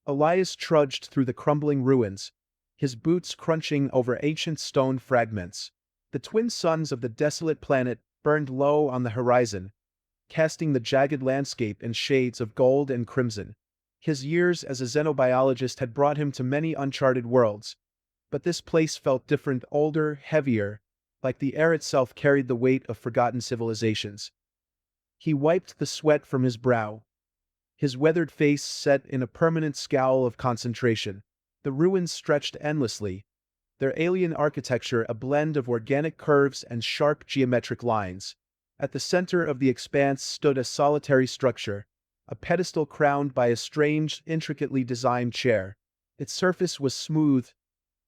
Elias trudged through the crumbling ruins, his boots crunching over ancient stone fragments. The twin suns of the desolate planet burned low on the horizon, casting the jagged landscape in shades of gold and crimson. His years as a xenobiologist had brought him to many uncharted worlds, but this place felt different, older, heavier, like the air itself carried the weight of forgotten civilizations. He wiped the sweat from his brow, his weathered face set in a permanent scowl of concentration. The ruins stretched endlessly, their alien architecture a blend of organic curves and sharp geometric lines. At the center of the expanse stood a solitary structure, a pedestal crowned by a strange, intricately designed chair. Its surface was smooth,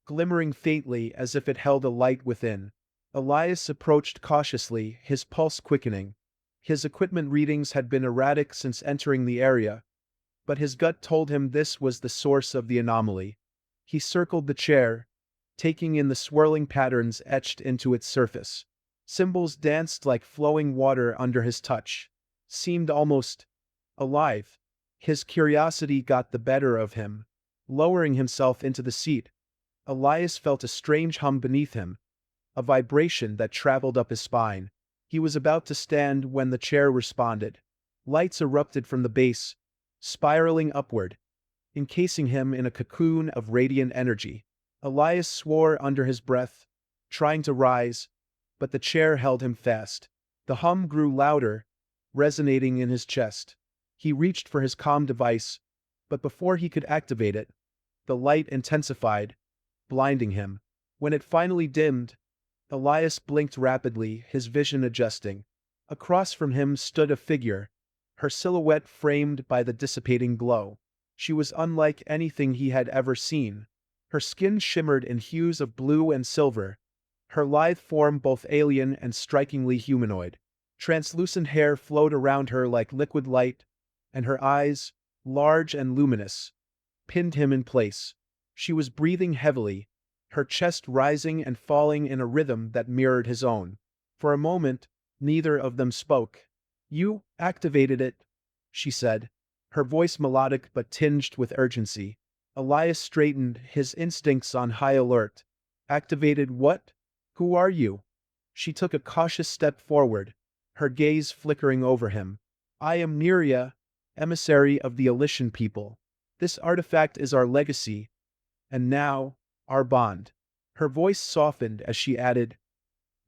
glimmering faintly as if it held a light within. Elias approached cautiously, his pulse quickening. His equipment readings had been erratic since entering the area, but his gut told him this was the source of the anomaly. He circled the chair, taking in the swirling patterns etched into its surface. Symbols danced like flowing water under his touch, seemed almost alive. His curiosity got the better of him. Lowering himself into the seat, Elias felt a strange hum beneath him, a vibration that traveled up his spine. He was about to stand when the chair responded. Lights erupted from the base, spiraling upward, encasing him in a cocoon of radiant energy. Elias swore under his breath, trying to rise, but the chair held him fast. The hum grew louder, resonating in his chest. He reached for his comm device, but before he could activate it, the light intensified, blinding him. When it finally dimmed, Elias blinked rapidly, his vision adjusting. Across from him stood a figure, her silhouette framed by the dissipating glow. She was unlike anything he had ever seen. Her skin shimmered in hues of blue and silver, her lithe form both alien and strikingly humanoid. Translucent hair flowed around her like liquid light, and her eyes, large and luminous, pinned him in place. She was breathing heavily, her chest rising and falling in a rhythm that mirrored his own. For a moment, neither of them spoke. "You activated it," she said, her voice melodic but tinged with urgency. Elias straightened, his instincts on high alert. "Activated what? Who are you?" She took a cautious step forward, her gaze flickering over him. "I am Neria, emissary of the Elysian people. This artifact is our legacy, and now, our bond." Her voice softened as she added,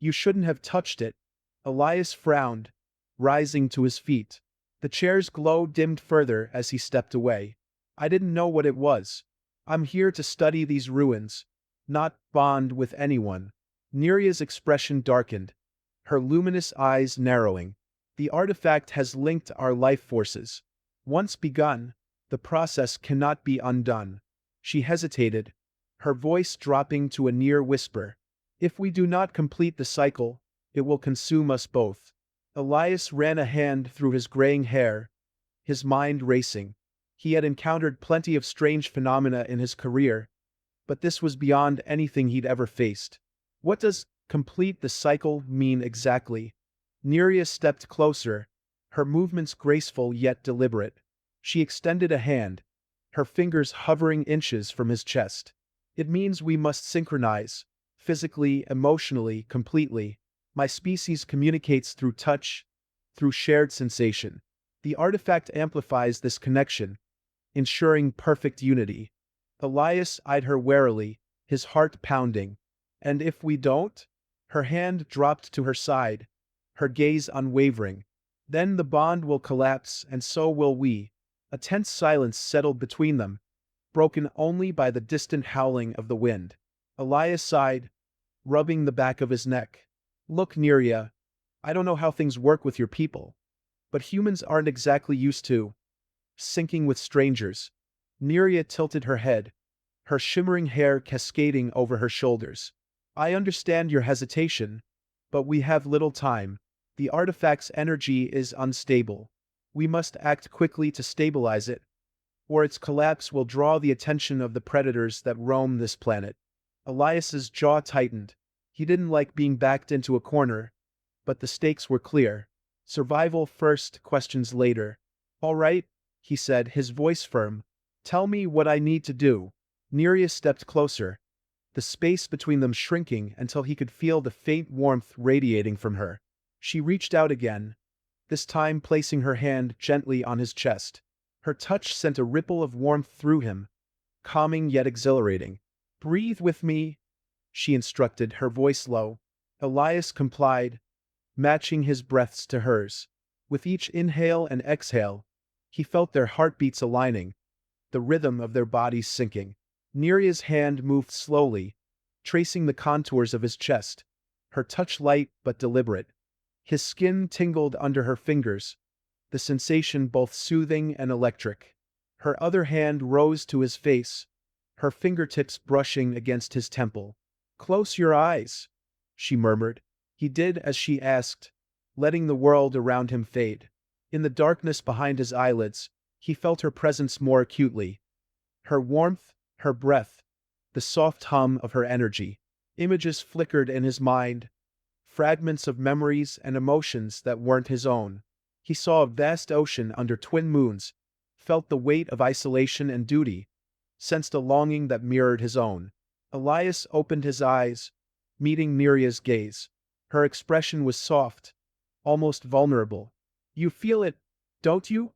"You shouldn't have touched it." Elias frowned, rising to his feet. The chair's glow dimmed further as he stepped away. "I didn't know what it was. I'm here to study these ruins, not bond with anyone." Neria's expression darkened, her luminous eyes narrowing. "The artifact has linked our life forces. Once begun, the process cannot be undone." She hesitated, her voice dropping to a near whisper. "If we do not complete the cycle, it will consume us both." Elias ran a hand through his graying hair, his mind racing. He had encountered plenty of strange phenomena in his career, but this was beyond anything he'd ever faced. "What does complete the cycle mean exactly?" Neria stepped closer, her movements graceful yet deliberate. She extended a hand, her fingers hovering inches from his chest. "It means we must synchronize, physically, emotionally, completely. My species communicates through touch, through shared sensation. The artifact amplifies this connection, ensuring perfect unity." Elias eyed her warily, his heart pounding. "And if we don't?" Her hand dropped to her side, her gaze unwavering. "Then the bond will collapse, and so will we." A tense silence settled between them, broken only by the distant howling of the wind. Elias sighed, rubbing the back of his neck. "Look, Neria, I don't know how things work with your people, but humans aren't exactly used to syncing with strangers." Neria tilted her head, her shimmering hair cascading over her shoulders. "I understand your hesitation, but we have little time. The artifact's energy is unstable. We must act quickly to stabilize it, or its collapse will draw the attention of the predators that roam this planet." Elias's jaw tightened. He didn't like being backed into a corner, but the stakes were clear. Survival first, questions later. "All right," he said, his voice firm. Tell me what I need to do. Nereus stepped closer, the space between them shrinking until he could feel the faint warmth radiating from her. She reached out again, this time placing her hand gently on his chest. Her touch sent a ripple of warmth through him, calming yet exhilarating. "Breathe with me," she instructed, her voice low. Elias complied, matching his breaths to hers. With each inhale and exhale, he felt their heartbeats aligning, the rhythm of their bodies syncing. Nerea's hand moved slowly, tracing the contours of his chest, her touch light but deliberate. His skin tingled under her fingers, the sensation both soothing and electric. Her other hand rose to his face, her fingertips brushing against his temple. "Close your eyes," she murmured. He did as she asked, letting the world around him fade. In the darkness behind his eyelids, he felt her presence more acutely. Her warmth, her breath, the soft hum of her energy. Images flickered in his mind, fragments of memories and emotions that weren't his own. He saw a vast ocean under twin moons, felt the weight of isolation and duty, sensed a longing that mirrored his own. Elias opened his eyes, meeting Nerea's gaze. Her expression was soft, almost vulnerable. "You feel it, don't you?"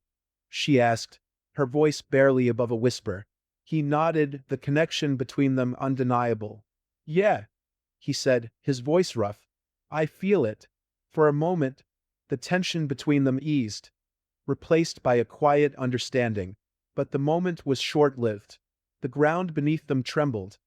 she asked, her voice barely above a whisper. He nodded, the connection between them undeniable. "Yeah," he said, his voice rough. "I feel it." For a moment, the tension between them eased, replaced by a quiet understanding. But the moment was short-lived. The ground beneath them trembled,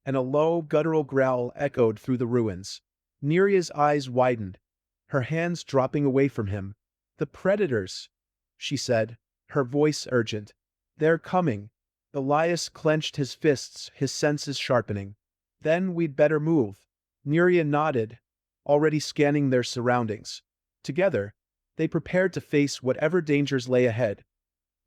and a low, guttural growl echoed through the ruins. Nerea's eyes widened, her hands dropping away from him. "The predators," she said, her voice urgent. "They're coming." Elias clenched his fists, his senses sharpening. "Then we'd better move." Nerea nodded, already scanning their surroundings. Together, they prepared to face whatever dangers lay ahead,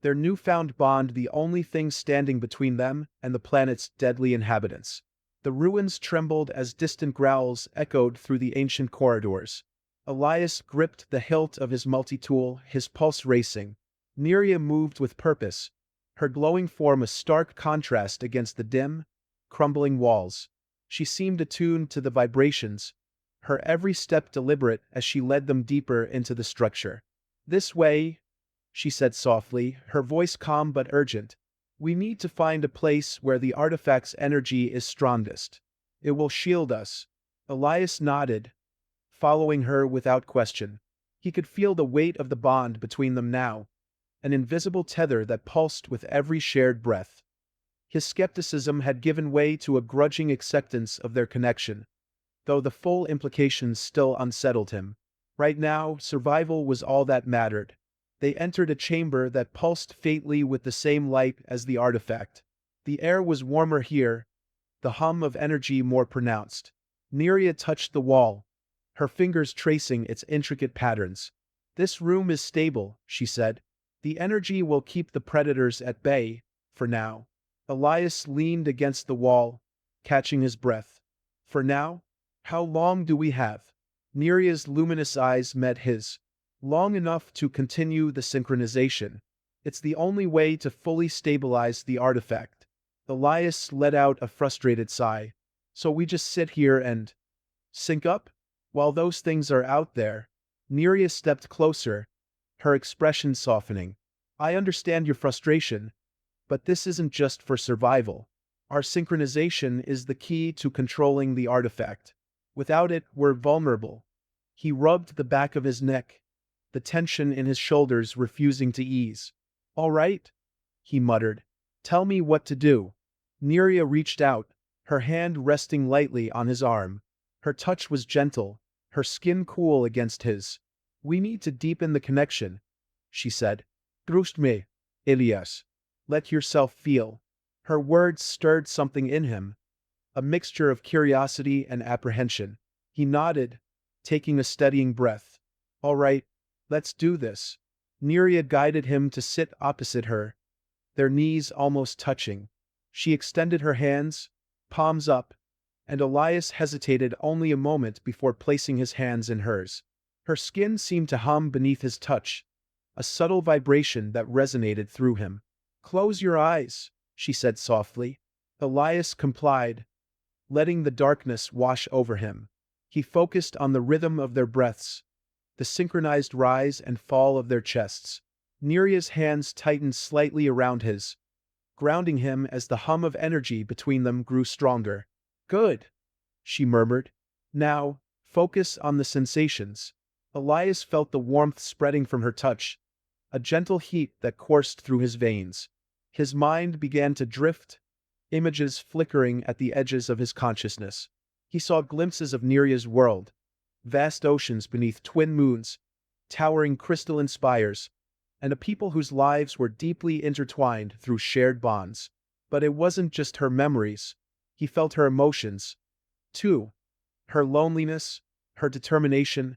their newfound bond the only thing standing between them and the planet's deadly inhabitants. The ruins trembled as distant growls echoed through the ancient corridors. Elias gripped the hilt of his multi-tool, his pulse racing. Nerea moved with purpose, her glowing form a stark contrast against the dim, crumbling walls. She seemed attuned to the vibrations, her every step deliberate as she led them deeper into the structure. "This way," she said softly, her voice calm but urgent. "We need to find a place where the artifact's energy is strongest. It will shield us." Elias nodded, following her without question. He could feel the weight of the bond between them now, an invisible tether that pulsed with every shared breath. His skepticism had given way to a grudging acceptance of their connection, though the full implications still unsettled him. Right now, survival was all that mattered. They entered a chamber that pulsed faintly with the same light as the artifact. The air was warmer here, the hum of energy more pronounced. Nerea touched the wall, her fingers tracing its intricate patterns. "This room is stable," she said. "The energy will keep the predators at bay, for now." Elias leaned against the wall, catching his breath. "For now? How long do we have?" Nerea's luminous eyes met his. "Long enough to continue the synchronization. It's the only way to fully stabilize the artifact." Elias let out a frustrated sigh. "So we just sit here and sync up? While those things are out there?" Nerea stepped closer, her expression softening. "I understand your frustration, but this isn't just for survival. Our synchronization is the key to controlling the artifact. Without it, we're vulnerable." He rubbed the back of his neck, the tension in his shoulders refusing to ease. "All right," he muttered. "Tell me what to do." Nerea reached out, her hand resting lightly on his arm. Her touch was gentle, her skin cool against his. "We need to deepen the connection," she said. "Trust me, Elias. Let yourself feel." Her words stirred something in him, a mixture of curiosity and apprehension. He nodded, taking a steadying breath. "All right, let's do this." Nerea guided him to sit opposite her, their knees almost touching. She extended her hands, palms up, and Elias hesitated only a moment before placing his hands in hers. Her skin seemed to hum beneath his touch, a subtle vibration that resonated through him. Close your eyes, she said softly. Elias complied, letting the darkness wash over him. He focused on the rhythm of their breaths, the synchronized rise and fall of their chests. Neria's hands tightened slightly around his, grounding him as the hum of energy between them grew stronger. Good, she murmured. Now, focus on the sensations. Elias felt the warmth spreading from her touch, a gentle heat that coursed through his veins. His mind began to drift, images flickering at the edges of his consciousness. He saw glimpses of Neria's world, vast oceans beneath twin moons, towering crystalline spires, and a people whose lives were deeply intertwined through shared bonds. But it wasn't just her memories. He felt her emotions, too. Her loneliness, her determination,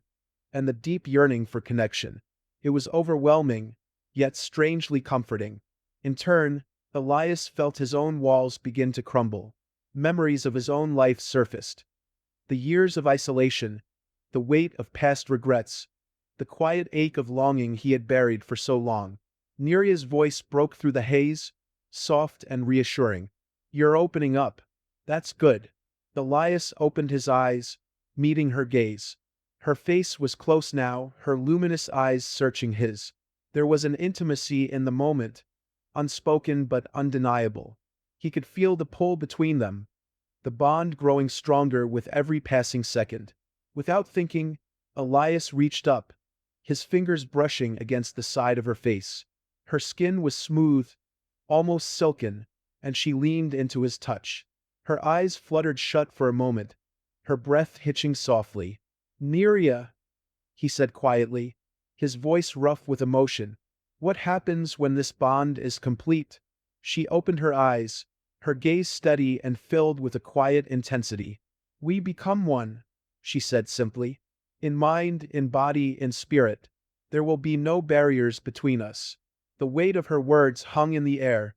and the deep yearning for connection. It was overwhelming, yet strangely comforting. In turn, Elias felt his own walls begin to crumble. Memories of his own life surfaced. The years of isolation, the weight of past regrets, the quiet ache of longing he had buried for so long. Neria's voice broke through the haze, soft and reassuring. You're opening up. That's good. Elias opened his eyes, meeting her gaze. Her face was close now, her luminous eyes searching his. There was an intimacy in the moment, unspoken but undeniable. He could feel the pull between them, the bond growing stronger with every passing second. Without thinking, Elias reached up, his fingers brushing against the side of her face. Her skin was smooth, almost silken, and she leaned into his touch. Her eyes fluttered shut for a moment, her breath hitching softly. Neria, he said quietly, his voice rough with emotion. What happens when this bond is complete? She opened her eyes, her gaze steady and filled with a quiet intensity. We become one, she said simply. In mind, in body, in spirit. There will be no barriers between us. The weight of her words hung in the air,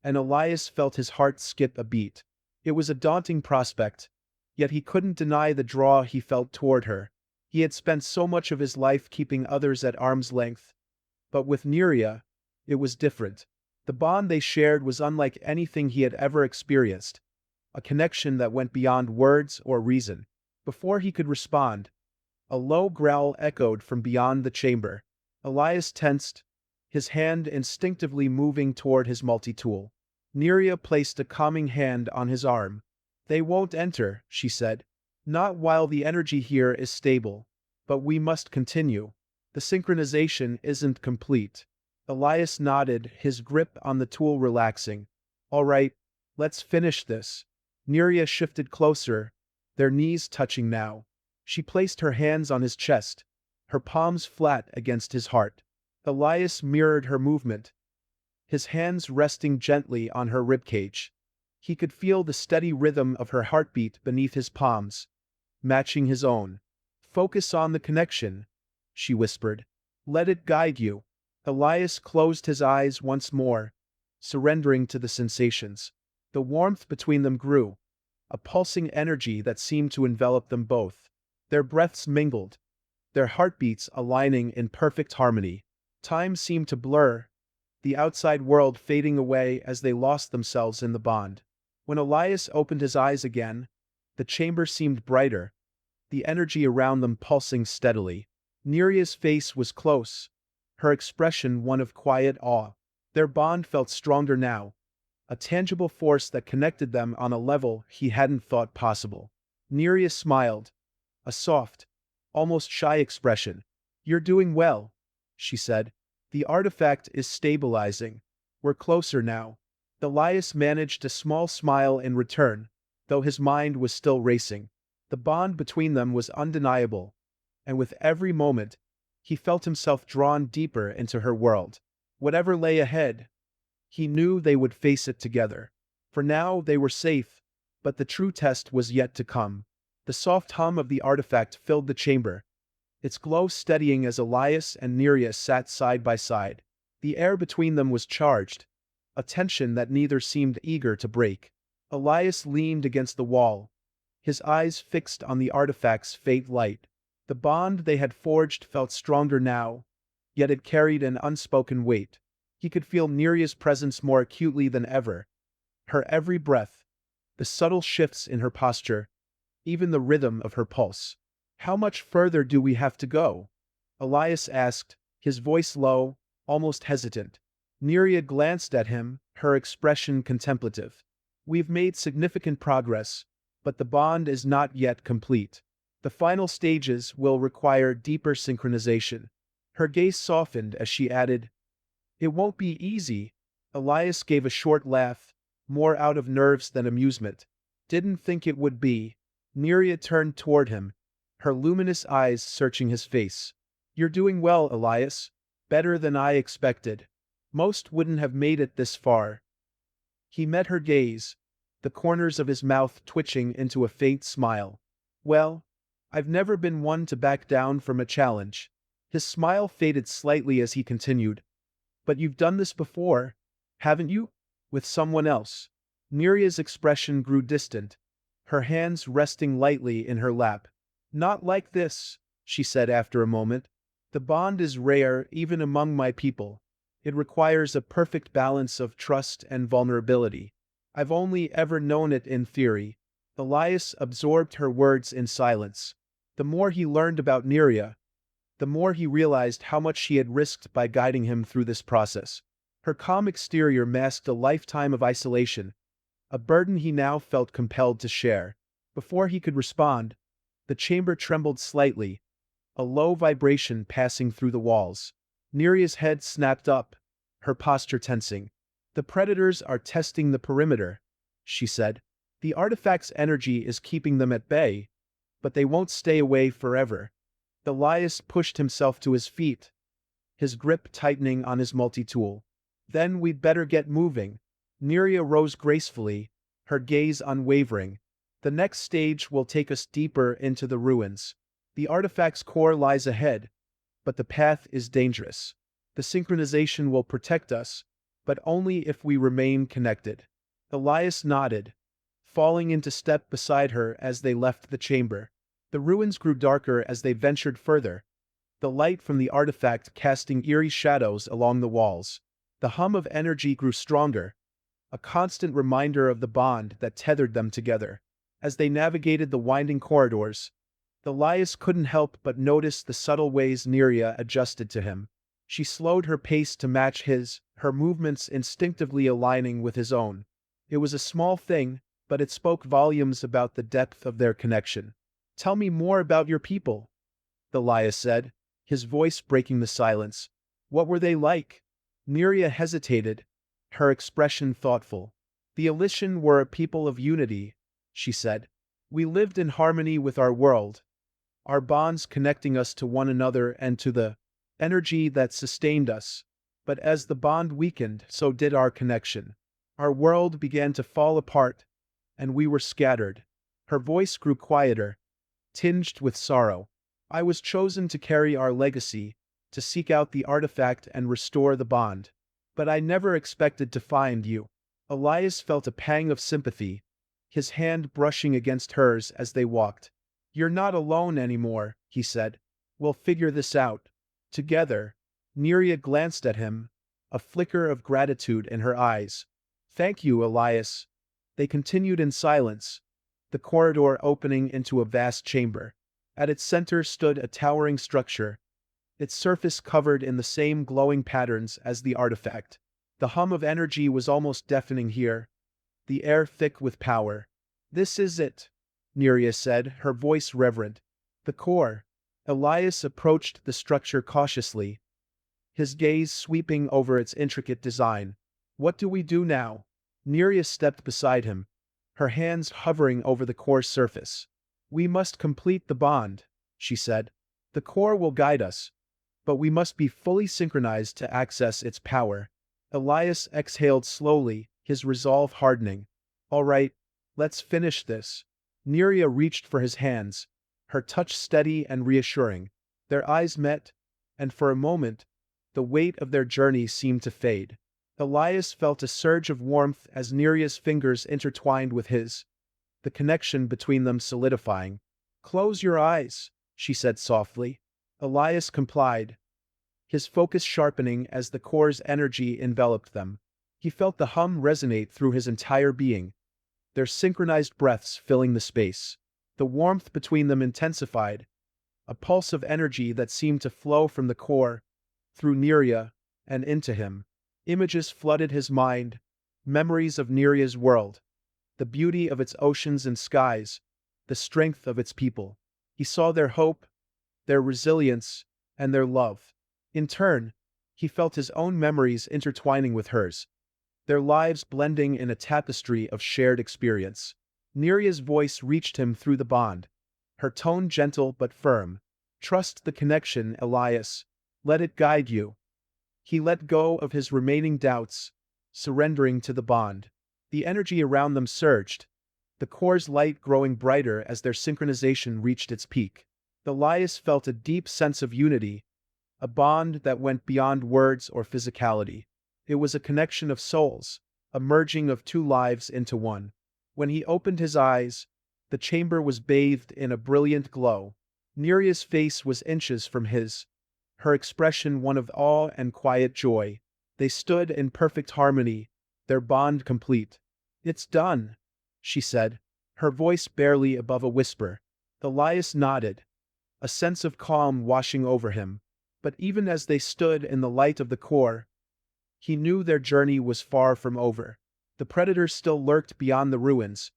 and Elias felt his heart skip a beat. It was a daunting prospect, yet he couldn't deny the draw he felt toward her. He had spent so much of his life keeping others at arm's length. But with Neria, it was different. The bond they shared was unlike anything he had ever experienced, a connection that went beyond words or reason. Before he could respond, a low growl echoed from beyond the chamber. Elias tensed, his hand instinctively moving toward his multi-tool. Neria placed a calming hand on his arm. They won't enter, she said. Not while the energy here is stable. But we must continue. The synchronization isn't complete. Elias nodded, his grip on the tool relaxing. All right, let's finish this. Neria shifted closer, their knees touching now. She placed her hands on his chest, her palms flat against his heart. Elias mirrored her movement, his hands resting gently on her ribcage. He could feel the steady rhythm of her heartbeat beneath his palms, matching his own. Focus on the connection, she whispered. Let it guide you. Elias closed his eyes once more, surrendering to the sensations. The warmth between them grew, a pulsing energy that seemed to envelop them both. Their breaths mingled, their heartbeats aligning in perfect harmony. Time seemed to blur, the outside world fading away as they lost themselves in the bond. When Elias opened his eyes again, the chamber seemed brighter, the energy around them pulsing steadily. Neria's face was close, her expression one of quiet awe. Their bond felt stronger now, a tangible force that connected them on a level he hadn't thought possible. Neria smiled, a soft, almost shy expression. You're doing well, she said. The artifact is stabilizing. We're closer now. Elias managed a small smile in return, though his mind was still racing. The bond between them was undeniable, and with every moment, he felt himself drawn deeper into her world. Whatever lay ahead, he knew they would face it together. For now, they were safe, but the true test was yet to come. The soft hum of the artifact filled the chamber, its glow steadying as Elias and Neria sat side by side. The air between them was charged, a tension that neither seemed eager to break. Elias leaned against the wall, his eyes fixed on the artifact's faint light. The bond they had forged felt stronger now, yet it carried an unspoken weight. He could feel Neria's presence more acutely than ever. Her every breath, the subtle shifts in her posture, even the rhythm of her pulse. "How much further do we have to go?" Elias asked, his voice low, almost hesitant. Neria glanced at him, her expression contemplative. "We've made significant progress, but the bond is not yet complete. The final stages will require deeper synchronization." Her gaze softened as she added, "It won't be easy." Elias gave a short laugh, more out of nerves than amusement. "Didn't think it would be." Neria turned toward him, her luminous eyes searching his face. "You're doing well, Elias. Better than I expected. Most wouldn't have made it this far." He met her gaze, the corners of his mouth twitching into a faint smile. "Well, I've never been one to back down from a challenge." His smile faded slightly as he continued. "But you've done this before, haven't you? With someone else." Neria's expression grew distant, her hands resting lightly in her lap. "Not like this," she said after a moment. "The bond is rare even among my people. It requires a perfect balance of trust and vulnerability. I've only ever known it in theory." Elias absorbed her words in silence. The more he learned about Neria, the more he realized how much she had risked by guiding him through this process. Her calm exterior masked a lifetime of isolation, a burden he now felt compelled to share. Before he could respond, the chamber trembled slightly, a low vibration passing through the walls. Neria's head snapped up, her posture tensing. "The predators are testing the perimeter," she said. "The artifact's energy is keeping them at bay, but they won't stay away forever." Elias pushed himself to his feet, his grip tightening on his multi-tool. "Then we'd better get moving." Neria rose gracefully, her gaze unwavering. "The next stage will take us deeper into the ruins. The artifact's core lies ahead, but the path is dangerous. The synchronization will protect us, but only if we remain connected." Elias nodded, falling into step beside her as they left the chamber. The ruins grew darker as they ventured further, the light from the artifact casting eerie shadows along the walls. The hum of energy grew stronger, a constant reminder of the bond that tethered them together. As they navigated the winding corridors, Elias couldn't help but notice the subtle ways Neria adjusted to him. She slowed her pace to match his, her movements instinctively aligning with his own. It was a small thing, but it spoke volumes about the depth of their connection. "Tell me more about your people," Elias said, his voice breaking the silence. "What were they like?" Neria hesitated, her expression thoughtful. "The Elysian were a people of unity," she said. "We lived in harmony with our world, our bonds connecting us to one another and to the energy that sustained us. But as the bond weakened, so did our connection. Our world began to fall apart, and we were scattered." Her voice grew quieter, tinged with sorrow. "I was chosen to carry our legacy, to seek out the artifact and restore the bond. But I never expected to find you." Elias felt a pang of sympathy, his hand brushing against hers as they walked. "You're not alone anymore," he said. "We'll figure this out together." Neria glanced at him, a flicker of gratitude in her eyes. "Thank you, Elias." They continued in silence, the corridor opening into a vast chamber. At its center stood a towering structure, its surface covered in the same glowing patterns as the artifact. The hum of energy was almost deafening here, the air thick with power. "This is it," Neria said, her voice reverent. "The core." Elias approached the structure cautiously, his gaze sweeping over its intricate design. "What do we do now?" Neria stepped beside him, her hands hovering over the core's surface. "We must complete the bond," she said. "The core will guide us, but we must be fully synchronized to access its power." Elias exhaled slowly, his resolve hardening. "All right, let's finish this." Neria reached for his hands, her touch steady and reassuring. Their eyes met, and for a moment, the weight of their journey seemed to fade. Elias felt a surge of warmth as Neria's fingers intertwined with his, the connection between them solidifying. "Close your eyes," she said softly. Elias complied, his focus sharpening as the core's energy enveloped them. He felt the hum resonate through his entire being, their synchronized breaths filling the space. The warmth between them intensified, a pulse of energy that seemed to flow from the core, through Neria, and into him. Images flooded his mind, memories of Neria's world, the beauty of its oceans and skies, the strength of its people. He saw their hope, their resilience, and their love. In turn, he felt his own memories intertwining with hers, their lives blending in a tapestry of shared experience. Neria's voice reached him through the bond, her tone gentle but firm. "Trust the connection, Elias. Let it guide you." He let go of his remaining doubts, surrendering to the bond. The energy around them surged, the core's light growing brighter as their synchronization reached its peak. Elias felt a deep sense of unity, a bond that went beyond words or physicality. It was a connection of souls, a merging of two lives into one. When he opened his eyes, the chamber was bathed in a brilliant glow. Neria's face was inches from his, her expression one of awe and quiet joy. They stood in perfect harmony, their bond complete. "It's done," she said, her voice barely above a whisper. Elias nodded, a sense of calm washing over him. But even as they stood in the light of the core, he knew their journey was far from over. The predators still lurked beyond the ruins,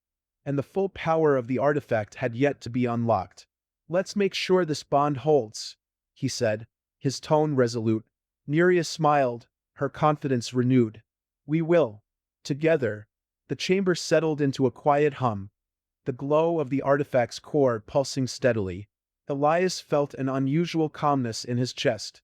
and the full power of the artifact had yet to be unlocked. "Let's make sure this bond holds," he said, his tone resolute. Neria smiled, her confidence renewed. "We will." Together, the chamber settled into a quiet hum, the glow of the artifact's core pulsing steadily. Elias felt an unusual calmness in his chest,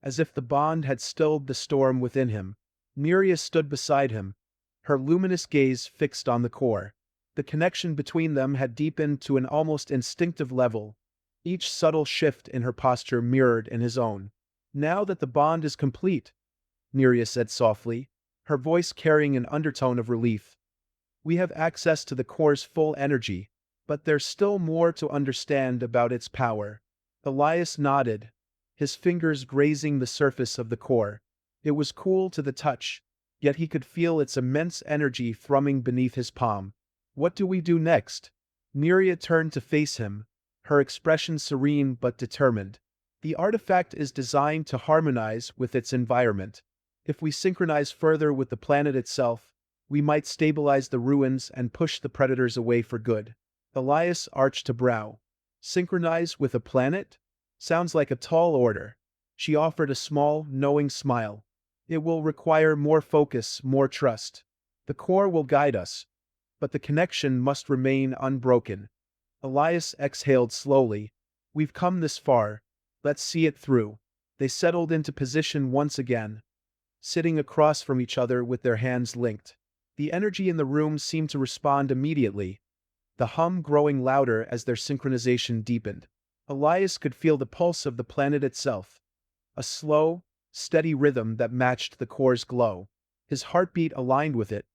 as if the bond had stilled the storm within him. Neria stood beside him, her luminous gaze fixed on the core. The connection between them had deepened to an almost instinctive level, each subtle shift in her posture mirrored in his own. "Now that the bond is complete," Neria said softly, her voice carrying an undertone of relief, "we have access to the core's full energy, but there's still more to understand about its power." Elias nodded, his fingers grazing the surface of the core. It was cool to the touch, yet he could feel its immense energy thrumming beneath his palm. "What do we do next?" Neria turned to face him, her expression serene but determined. "The artifact is designed to harmonize with its environment. If we synchronize further with the planet itself, we might stabilize the ruins and push the predators away for good." Elias arched a brow. "Synchronize with a planet? Sounds like a tall order." She offered a small, knowing smile. "It will require more focus, more trust. The core will guide us, but the connection must remain unbroken." Elias exhaled slowly. "We've come this far. Let's see it through." They settled into position once again, sitting across from each other with their hands linked. The energy in the room seemed to respond immediately, the hum growing louder as their synchronization deepened. Elias could feel the pulse of the planet itself, a slow, steady rhythm that matched the core's glow. His heartbeat aligned with it,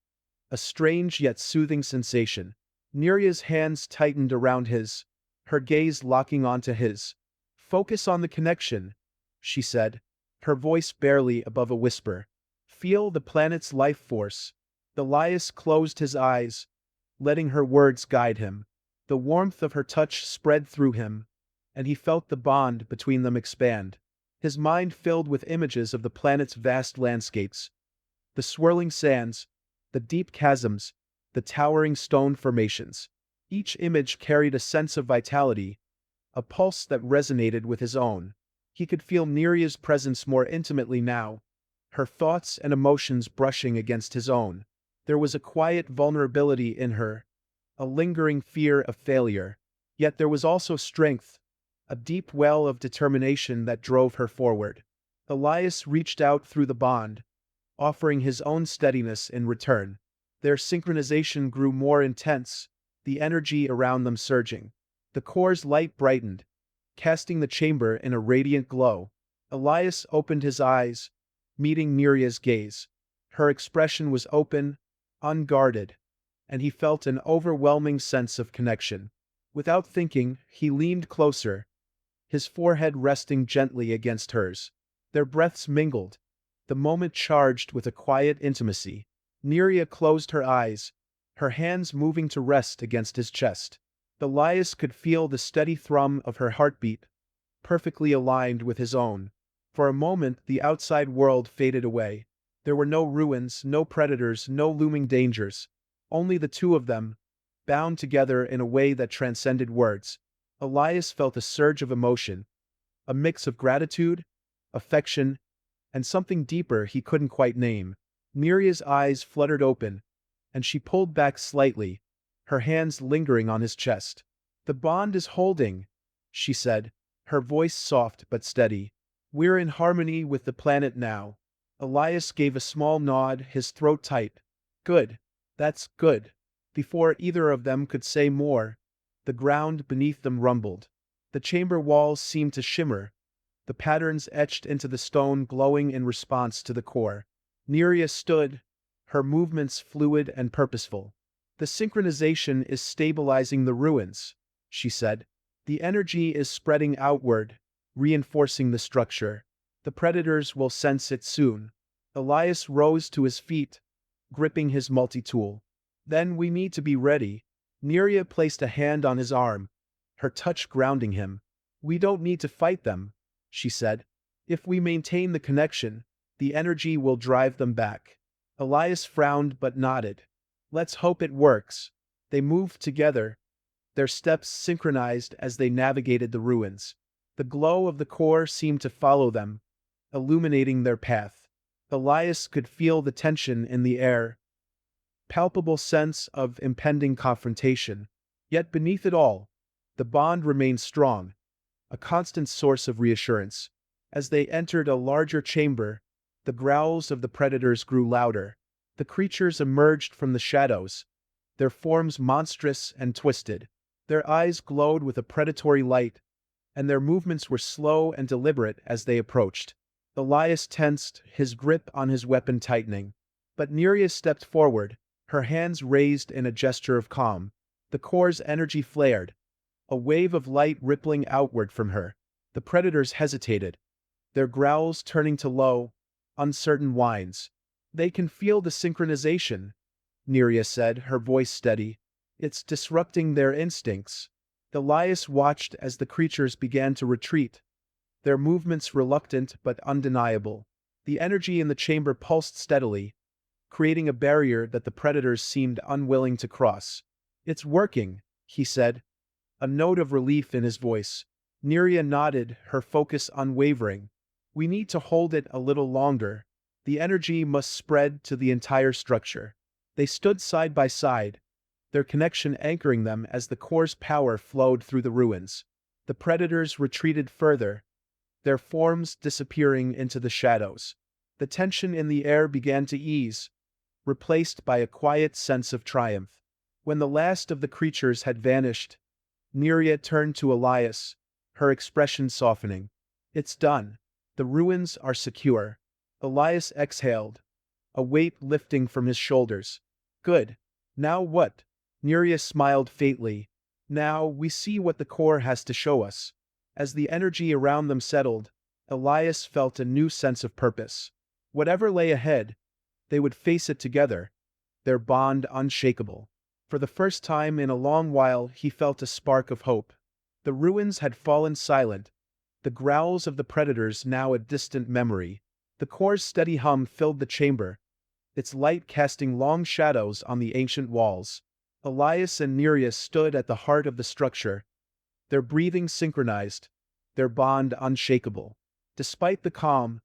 a strange yet soothing sensation. Neria's hands tightened around his, her gaze locking onto his. "Focus on the connection," she said, her voice barely above a whisper. "Feel the planet's life force." Elias closed his eyes, letting her words guide him. The warmth of her touch spread through him, and he felt the bond between them expand. His mind filled with images of the planet's vast landscapes, the swirling sands, the deep chasms, the towering stone formations. Each image carried a sense of vitality, a pulse that resonated with his own. He could feel Neria's presence more intimately now, her thoughts and emotions brushing against his own. There was a quiet vulnerability in her, a lingering fear of failure. Yet there was also strength, a deep well of determination that drove her forward. Elias reached out through the bond, offering his own steadiness in return. Their synchronization grew more intense, the energy around them surging. The core's light brightened, casting the chamber in a radiant glow. Elias opened his eyes, meeting Neria's gaze. Her expression was open, unguarded, and he felt an overwhelming sense of connection. Without thinking, he leaned closer, his forehead resting gently against hers. Their breaths mingled, the moment charged with a quiet intimacy. Neria closed her eyes, her hands moving to rest against his chest. Elias could feel the steady thrum of her heartbeat, perfectly aligned with his own. For a moment the outside world faded away. There were no ruins, no predators, no looming dangers. Only the two of them, bound together in a way that transcended words. Elias felt a surge of emotion, a mix of gratitude, affection, and something deeper he couldn't quite name. Neria's eyes fluttered open, and she pulled back slightly, her hands lingering on his chest. "The bond is holding," she said, her voice soft but steady. "We're in harmony with the planet now." Elias gave a small nod, his throat tight. "Good. That's good." Before either of them could say more, the ground beneath them rumbled. The chamber walls seemed to shimmer, the patterns etched into the stone glowing in response to the core. Neria stood, her movements fluid and purposeful. "The synchronization is stabilizing the ruins," she said. "The energy is spreading outward, reinforcing the structure. The predators will sense it soon." Elias rose to his feet, gripping his multi-tool. "Then we need to be ready." Neria placed a hand on his arm, her touch grounding him. "We don't need to fight them," she said. "If we maintain the connection, the energy will drive them back." Elias frowned but nodded. "Let's hope it works." They moved together, their steps synchronized as they navigated the ruins. The glow of the core seemed to follow them, illuminating their path. Elias could feel the tension in the air, palpable sense of impending confrontation. Yet beneath it all, the bond remained strong, a constant source of reassurance. As they entered a larger chamber, the growls of the predators grew louder. The creatures emerged from the shadows, their forms monstrous and twisted. Their eyes glowed with a predatory light, and their movements were slow and deliberate as they approached. Elias tensed, his grip on his weapon tightening. But Neria stepped forward, her hands raised in a gesture of calm. The core's energy flared, a wave of light rippling outward from her. The predators hesitated, their growls turning to low, uncertain whines. "They can feel the synchronization," Neria said, her voice steady. "It's disrupting their instincts." Elias watched as the creatures began to retreat, their movements reluctant but undeniable. The energy in the chamber pulsed steadily, creating a barrier that the predators seemed unwilling to cross. "It's working," he said, a note of relief in his voice. Neria nodded, her focus unwavering. "We need to hold it a little longer. The energy must spread to the entire structure." They stood side by side, their connection anchoring them as the core's power flowed through the ruins. The predators retreated further, their forms disappearing into the shadows. The tension in the air began to ease, replaced by a quiet sense of triumph. When the last of the creatures had vanished, Neria turned to Elias, her expression softening. "It's done. The ruins are secure." Elias exhaled, a weight lifting from his shoulders. "Good. Now what?" Neria smiled faintly. "Now we see what the core has to show us." As the energy around them settled, Elias felt a new sense of purpose. Whatever lay ahead, they would face it together, their bond unshakable. For the first time in a long while he felt a spark of hope. The ruins had fallen silent, the growls of the predators now a distant memory. The core's steady hum filled the chamber, its light casting long shadows on the ancient walls. Elias and Neria stood at the heart of the structure, their breathing synchronized, their bond unshakable. Despite the calm,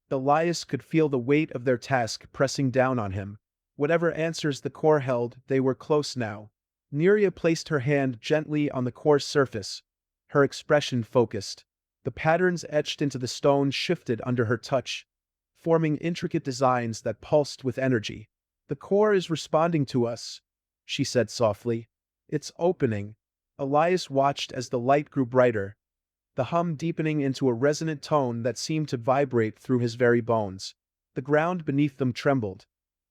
Elias could feel the weight of their task pressing down on him. Whatever answers the core held, they were close now. Neria placed her hand gently on the core's surface, her expression focused. The patterns etched into the stone shifted under her touch, forming intricate designs that pulsed with energy. "The core is responding to us," she said softly. "It's opening." Elias watched as the light grew brighter, the hum deepening into a resonant tone that seemed to vibrate through his very bones. The ground beneath them trembled,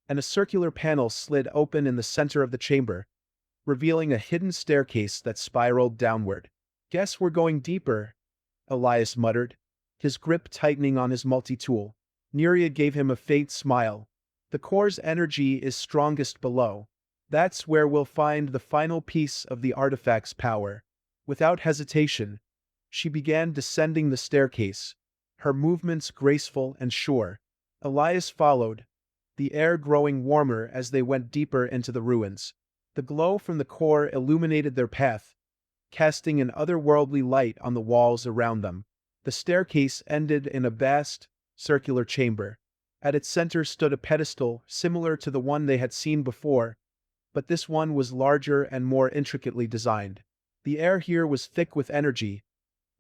and a circular panel slid open in the center of the chamber, revealing a hidden staircase that spiraled downward. "Guess we're going deeper," Elias muttered, his grip tightening on his multi-tool. Neria gave him a faint smile. The core's energy is strongest below. That's where we'll find the final piece of the artifact's power. Without hesitation, she began descending the staircase, her movements graceful and sure. Elias followed, the air growing warmer as they went deeper into the ruins. The glow from the core illuminated their path, casting an otherworldly light on the walls around them. The staircase ended in a vast, circular chamber. At its center stood a pedestal similar to the one they had seen before, but this one was larger and more intricately designed. The air here was thick with energy.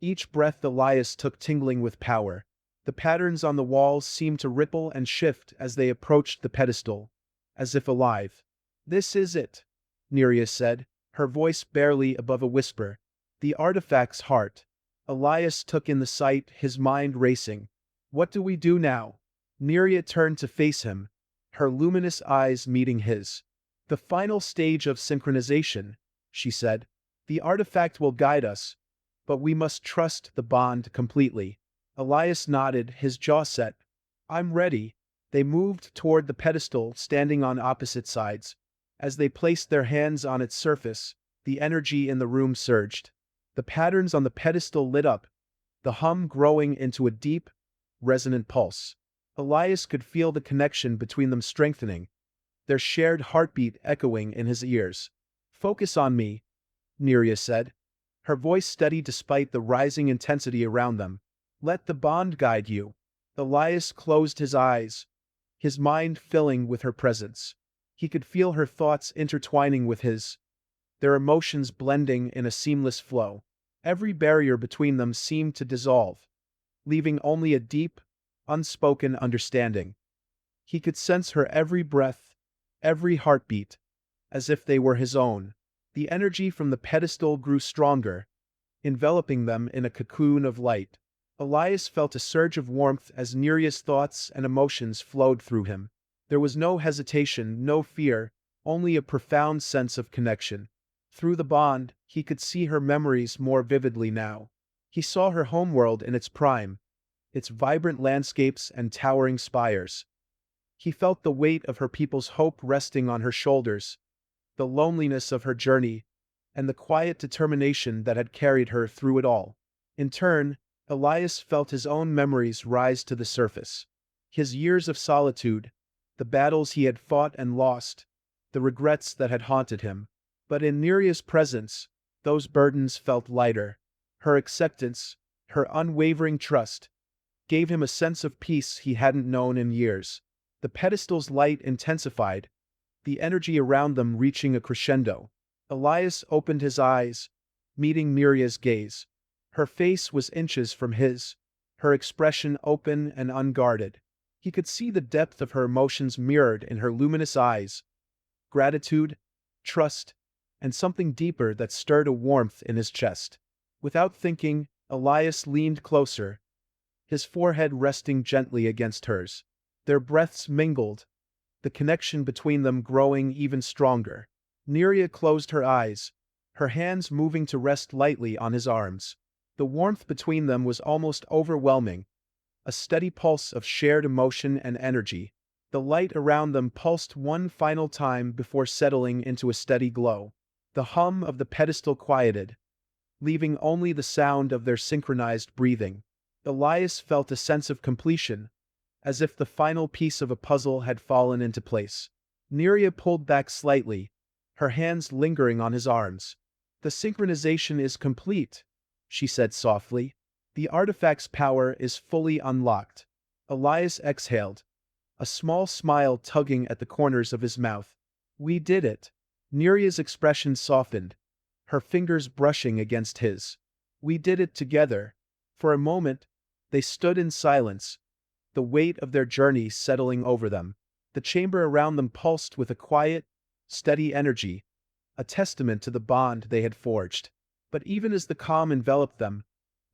Each breath Elias took tingling with power. The patterns on the walls seemed to ripple and shift as they approached the pedestal, as if alive. "This is it," Nereus said, her voice barely above a whisper. "The artifact's heart." Elias took in the sight, his mind racing. "What do we do now?" Nerea turned to face him, her luminous eyes meeting his. "The final stage of synchronization," she said. "The artifact will guide us, but we must trust the bond completely." Elias nodded, his jaw set. "I'm ready." They moved toward the pedestal, standing on opposite sides. As they placed their hands on its surface, the energy in the room surged. The patterns on the pedestal lit up, the hum growing into a deep, resonant pulse. Elias could feel the connection between them strengthening, their shared heartbeat echoing in his ears. "Focus on me," Nerea said, her voice steady despite the rising intensity around them. "Let the bond guide you." Elias closed his eyes, his mind filling with her presence. He could feel her thoughts intertwining with his, their emotions blending in a seamless flow. Every barrier between them seemed to dissolve, leaving only a deep, unspoken understanding. He could sense her every breath, every heartbeat, as if they were his own. The energy from the pedestal grew stronger, enveloping them in a cocoon of light. Elias felt a surge of warmth as Nerea's thoughts and emotions flowed through him. There was no hesitation, no fear, only a profound sense of connection. Through the bond, he could see her memories more vividly now. He saw her homeworld in its prime, its vibrant landscapes and towering spires. He felt the weight of her people's hope resting on her shoulders, the loneliness of her journey, and the quiet determination that had carried her through it all. In turn, Elias felt his own memories rise to the surface. His years of solitude, the battles he had fought and lost, the regrets that had haunted him. But in Nerea's presence, those burdens felt lighter. Her acceptance, her unwavering trust, gave him a sense of peace he hadn't known in years. The pedestal's light intensified, the energy around them reaching a crescendo. Elias opened his eyes, meeting Nerea's gaze. Her face was inches from his, her expression open and unguarded. He could see the depth of her emotions mirrored in her luminous eyes. Gratitude, trust, and something deeper that stirred a warmth in his chest. Without thinking, Elias leaned closer, his forehead resting gently against hers. Their breaths mingled, the connection between them growing even stronger. Nerea closed her eyes, her hands moving to rest lightly on his arms. The warmth between them was almost overwhelming, a steady pulse of shared emotion and energy. The light around them pulsed one final time before settling into a steady glow. The hum of the pedestal quieted, leaving only the sound of their synchronized breathing. Elias felt a sense of completion, as if the final piece of a puzzle had fallen into place. Nerea pulled back slightly, her hands lingering on his arms. "The synchronization is complete," she said softly. "The artifact's power is fully unlocked." Elias exhaled, a small smile tugging at the corners of his mouth. "We did it." Nerea's expression softened, her fingers brushing against his. "We did it together." For a moment, they stood in silence, the weight of their journey settling over them. The chamber around them pulsed with a quiet, steady energy, a testament to the bond they had forged. But even as the calm enveloped them,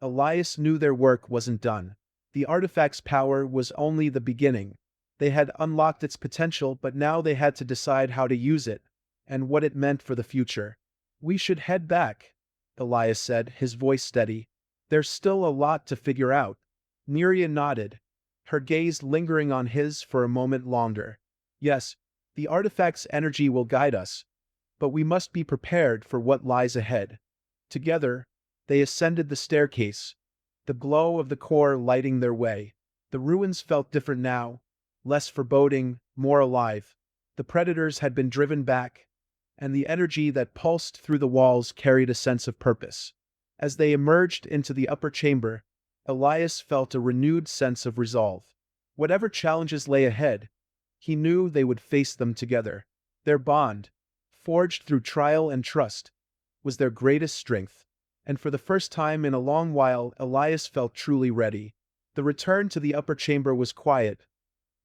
Elias knew their work wasn't done. The artifact's power was only the beginning. They had unlocked its potential, but now they had to decide how to use it, and what it meant for the future. "We should head back," Elias said, his voice steady. "There's still a lot to figure out." Neria nodded, her gaze lingering on his for a moment longer. Yes, the artifact's energy will guide us, but we must be prepared for what lies ahead. Together, they ascended the staircase, the glow of the core lighting their way. The ruins felt different now, less foreboding, more alive. The predators had been driven back, and the energy that pulsed through the walls carried a sense of purpose. As they emerged into the upper chamber, Elias felt a renewed sense of resolve. Whatever challenges lay ahead, he knew they would face them together. Their bond, forged through trial and trust, was their greatest strength. And for the first time in a long while, Elias felt truly ready. The return to the upper chamber was quiet,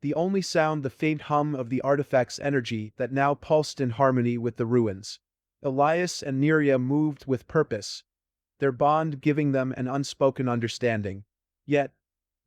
the only sound the faint hum of the artifact's energy that now pulsed in harmony with the ruins. Elias and Neria moved with purpose, their bond giving them an unspoken understanding. Yet,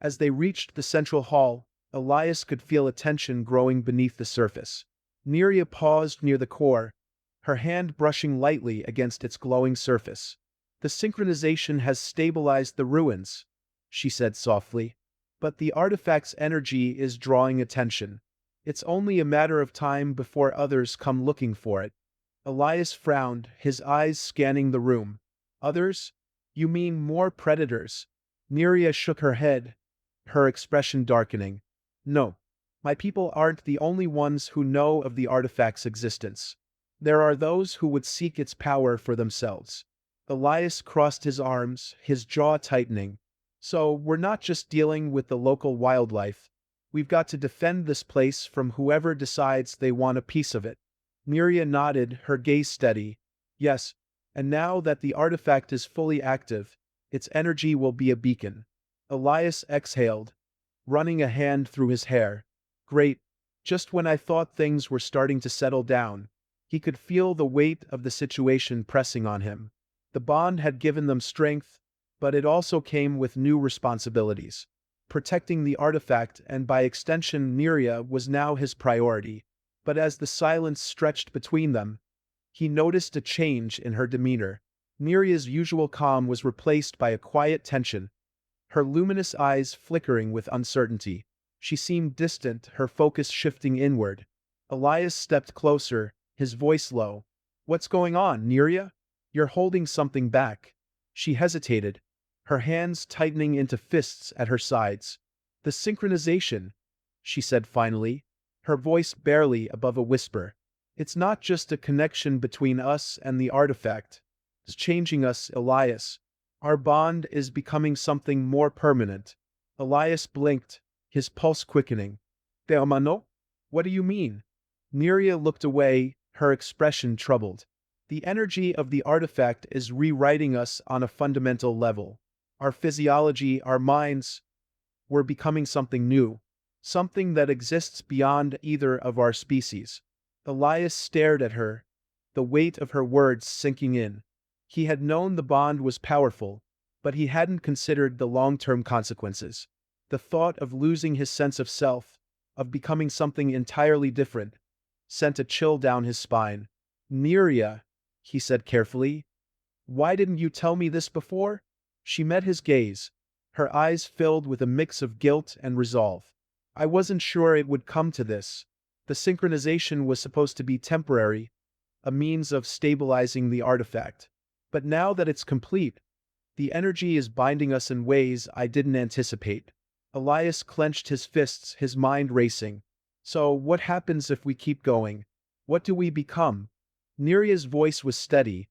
as they reached the central hall, Elias could feel a tension growing beneath the surface. Neria paused near the core, her hand brushing lightly against its glowing surface. "The synchronization has stabilized the ruins," she said softly. "But the artifact's energy is drawing attention. It's only a matter of time before others come looking for it." Elias frowned, his eyes scanning the room. "Others? You mean more predators?" Neria shook her head, her expression darkening. "No. My people aren't the only ones who know of the artifact's existence. There are those who would seek its power for themselves." Elias crossed his arms, his jaw tightening. "So, we're not just dealing with the local wildlife. We've got to defend this place from whoever decides they want a piece of it." Neria nodded, her gaze steady. "Yes, and now that the artifact is fully active, its energy will be a beacon." Elias exhaled, running a hand through his hair. "Great. Just when I thought things were starting to settle down." He could feel the weight of the situation pressing on him. The bond had given them strength, but it also came with new responsibilities. Protecting the artifact and by extension Neria was now his priority. But as the silence stretched between them, he noticed a change in her demeanor. Neria's usual calm was replaced by a quiet tension, her luminous eyes flickering with uncertainty. She seemed distant, her focus shifting inward. Elias stepped closer, his voice low. "What's going on, Neria? You're holding something back." She hesitated, her hands tightening into fists at her sides. "The synchronization," she said finally, her voice barely above a whisper. "It's not just a connection between us and the artifact. It's changing us, Elias. Our bond is becoming something more permanent." Elias blinked, his pulse quickening. "Te amano? What do you mean?" Neria looked away, her expression troubled. "The energy of the artifact is rewriting us on a fundamental level. Our physiology, our minds, we're becoming something new. Something that exists beyond either of our species." Elias stared at her, the weight of her words sinking in. He had known the bond was powerful, but he hadn't considered the long-term consequences. The thought of losing his sense of self, of becoming something entirely different, sent a chill down his spine. "Neria," he said carefully, "why didn't you tell me this before?" She met his gaze, her eyes filled with a mix of guilt and resolve. "I wasn't sure it would come to this. The synchronization was supposed to be temporary, a means of stabilizing the artifact. But now that it's complete, the energy is binding us in ways I didn't anticipate." Elias clenched his fists, his mind racing. "So, what happens if we keep going? What do we become?" Neria's voice was steady,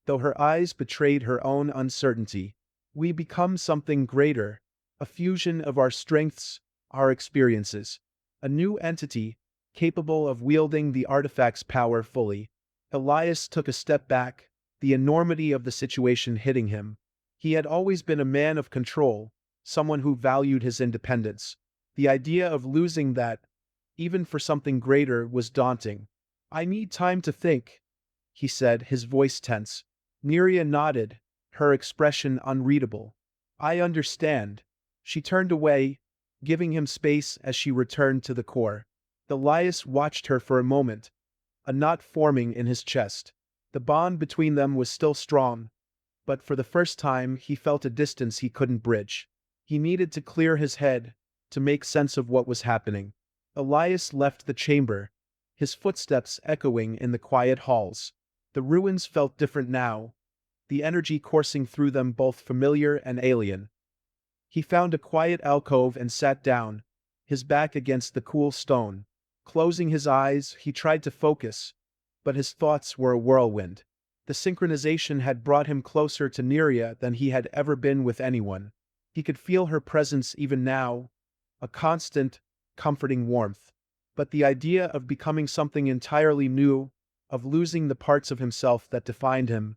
though her eyes betrayed her own uncertainty. "We become something greater, a fusion of our strengths, our experiences. A new entity, capable of wielding the artifact's power fully." Elias took a step back, the enormity of the situation hitting him. He had always been a man of control, someone who valued his independence. The idea of losing that, even for something greater, was daunting. "I need time to think," he said, his voice tense. Neria nodded, her expression unreadable. "I understand." She turned away, giving him space as she returned to the core. Elias watched her for a moment, a knot forming in his chest. The bond between them was still strong, but for the first time he felt a distance he couldn't bridge. He needed to clear his head, to make sense of what was happening. Elias left the chamber, his footsteps echoing in the quiet halls. The ruins felt different now, the energy coursing through them both familiar and alien. He found a quiet alcove and sat down, his back against the cool stone. Closing his eyes, he tried to focus, but his thoughts were a whirlwind. The synchronization had brought him closer to Neria than he had ever been with anyone. He could feel her presence even now, a constant, comforting warmth. But the idea of becoming something entirely new, of losing the parts of himself that defined him,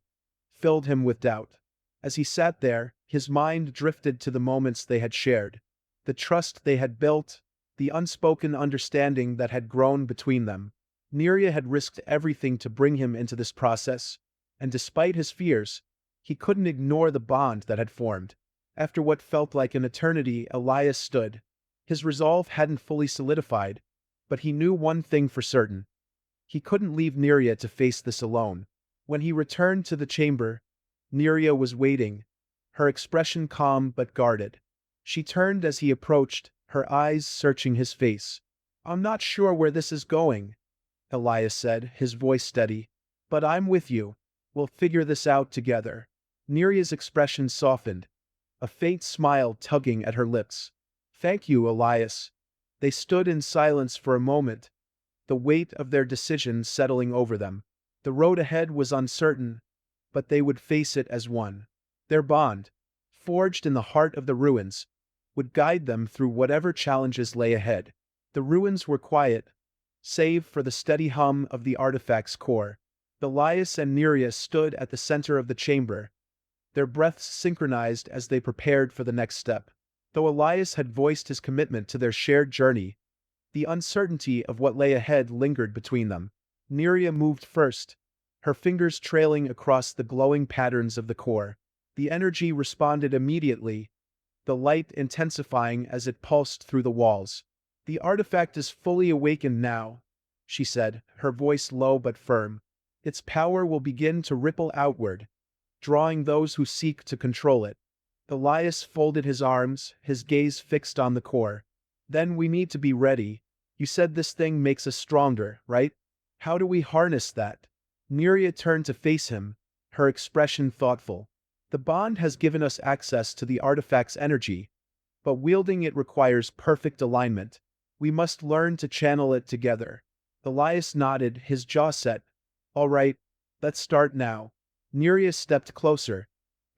filled him with doubt. As he sat there, his mind drifted to the moments they had shared, the trust they had built, the unspoken understanding that had grown between them. Neria had risked everything to bring him into this process, and despite his fears, he couldn't ignore the bond that had formed. After what felt like an eternity, Elias stood. His resolve hadn't fully solidified, but he knew one thing for certain. He couldn't leave Neria to face this alone. When he returned to the chamber, Neria was waiting, her expression calm but guarded. She turned as he approached, her eyes searching his face. "I'm not sure where this is going," Elias said, his voice steady. "But I'm with you. We'll figure this out together." Neria's expression softened, a faint smile tugging at her lips. "Thank you, Elias." They stood in silence for a moment, the weight of their decision settling over them. The road ahead was uncertain, but they would face it as one. Their bond, forged in the heart of the ruins, would guide them through whatever challenges lay ahead. The ruins were quiet, save for the steady hum of the artifact's core. Elias and Neria stood at the center of the chamber, their breaths synchronized as they prepared for the next step. Though Elias had voiced his commitment to their shared journey, the uncertainty of what lay ahead lingered between them. Neria moved first, her fingers trailing across the glowing patterns of the core. The energy responded immediately, the light intensifying as it pulsed through the walls. "The artifact is fully awakened now," she said, her voice low but firm. "Its power will begin to ripple outward, drawing those who seek to control it." Elias folded his arms, his gaze fixed on the core. "Then we need to be ready. You said this thing makes us stronger, right? How do we harness that?" Neria turned to face him, her expression thoughtful. "The bond has given us access to the artifact's energy, but wielding it requires perfect alignment. We must learn to channel it together." Elias nodded, his jaw set. "All right, let's start now." Neria stepped closer,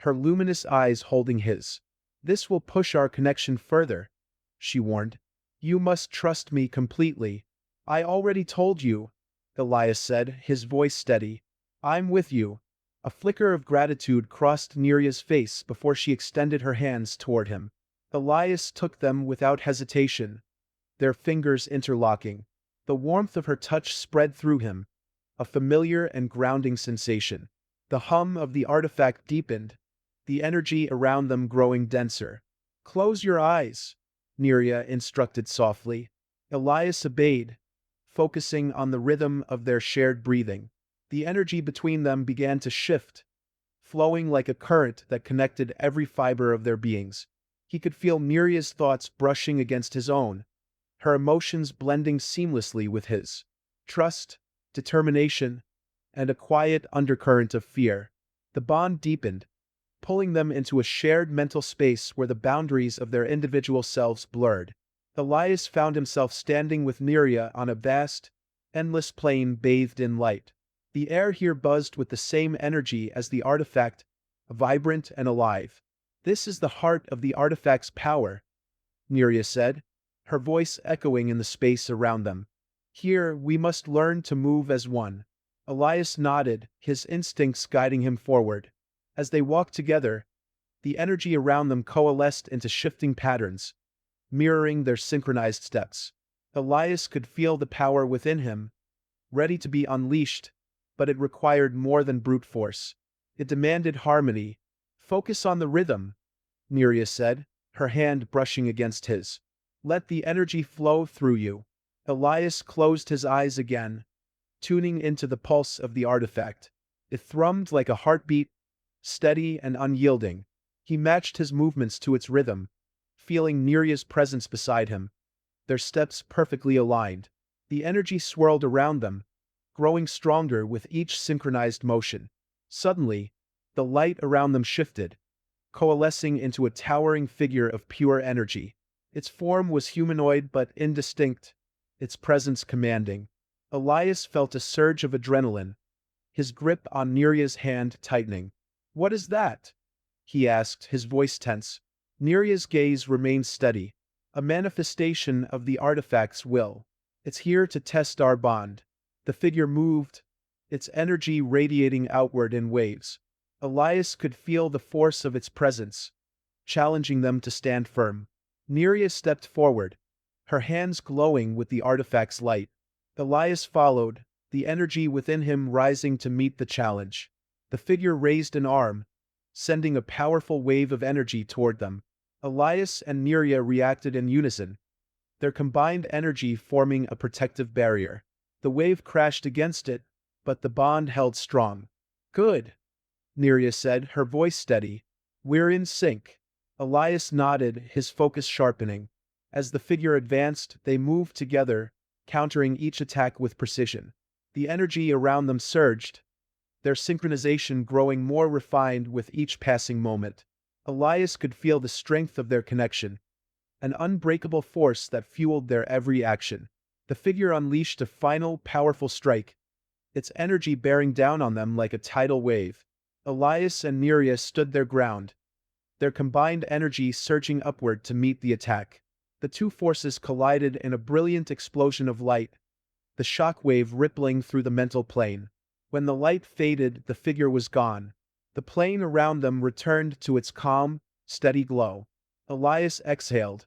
her luminous eyes holding his. "This will push our connection further," she warned. "You must trust me completely." "I already told you," Elias said, his voice steady. "I'm with you." A flicker of gratitude crossed Neria's face before she extended her hands toward him. Elias took them without hesitation, their fingers interlocking. The warmth of her touch spread through him, a familiar and grounding sensation. The hum of the artifact deepened, the energy around them growing denser. "Close your eyes," Neria instructed softly. Elias obeyed, focusing on the rhythm of their shared breathing. The energy between them began to shift, flowing like a current that connected every fiber of their beings. He could feel Neria's thoughts brushing against his own, her emotions blending seamlessly with his. Trust, determination, and a quiet undercurrent of fear. The bond deepened, pulling them into a shared mental space where the boundaries of their individual selves blurred. Elias found himself standing with Neria on a vast, endless plain bathed in light. The air here buzzed with the same energy as the artifact, vibrant and alive. "This is the heart of the artifact's power," Neria said, her voice echoing in the space around them. "Here, we must learn to move as one." Elias nodded, his instincts guiding him forward. As they walked together, the energy around them coalesced into shifting patterns, mirroring their synchronized steps. Elias could feel the power within him, ready to be unleashed, but it required more than brute force. It demanded harmony. "Focus on the rhythm," Neria said, her hand brushing against his. "Let the energy flow through you." Elias closed his eyes again, tuning into the pulse of the artifact. It thrummed like a heartbeat, steady and unyielding. He matched his movements to its rhythm, feeling Neria's presence beside him, their steps perfectly aligned. The energy swirled around them, growing stronger with each synchronized motion. Suddenly, the light around them shifted, coalescing into a towering figure of pure energy. Its form was humanoid but indistinct, its presence commanding. Elias felt a surge of adrenaline, his grip on Neria's hand tightening. "What is that?" he asked, his voice tense. Neria's gaze remained steady. "A manifestation of the artifact's will. It's here to test our bond." The figure moved, its energy radiating outward in waves. Elias could feel the force of its presence, challenging them to stand firm. Neria stepped forward, her hands glowing with the artifact's light. Elias followed, the energy within him rising to meet the challenge. The figure raised an arm, sending a powerful wave of energy toward them. Elias and Neria reacted in unison, their combined energy forming a protective barrier. The wave crashed against it, but the bond held strong. "Good," Neria said, her voice steady. "We're in sync." Elias nodded, his focus sharpening. As the figure advanced, they moved together, countering each attack with precision. The energy around them surged, their synchronization growing more refined with each passing moment. Elias could feel the strength of their connection, an unbreakable force that fueled their every action. The figure unleashed a final, powerful strike, its energy bearing down on them like a tidal wave. Elias and Neria stood their ground, their combined energy surging upward to meet the attack. The two forces collided in a brilliant explosion of light, the shock wave rippling through the mental plane. When the light faded, the figure was gone. The plane around them returned to its calm, steady glow. Elias exhaled,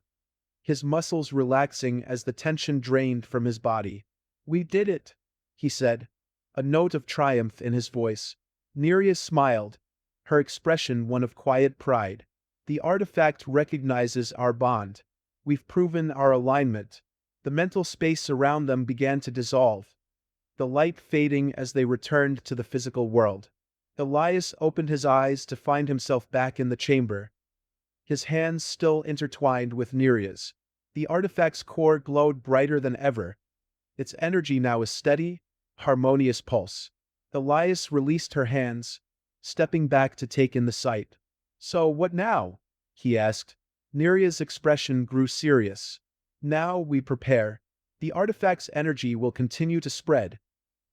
his muscles relaxing as the tension drained from his body. "We did it," he said, a note of triumph in his voice. Neria smiled, her expression one of quiet pride. "The artifact recognizes our bond. We've proven our alignment." The mental space around them began to dissolve, the light fading as they returned to the physical world. Elias opened his eyes to find himself back in the chamber, his hands still intertwined with Neria's. The artifact's core glowed brighter than ever, its energy now a steady, harmonious pulse. Elias released her hands, stepping back to take in the sight. "So what now?" he asked. Neria's expression grew serious. "Now we prepare. The artifact's energy will continue to spread,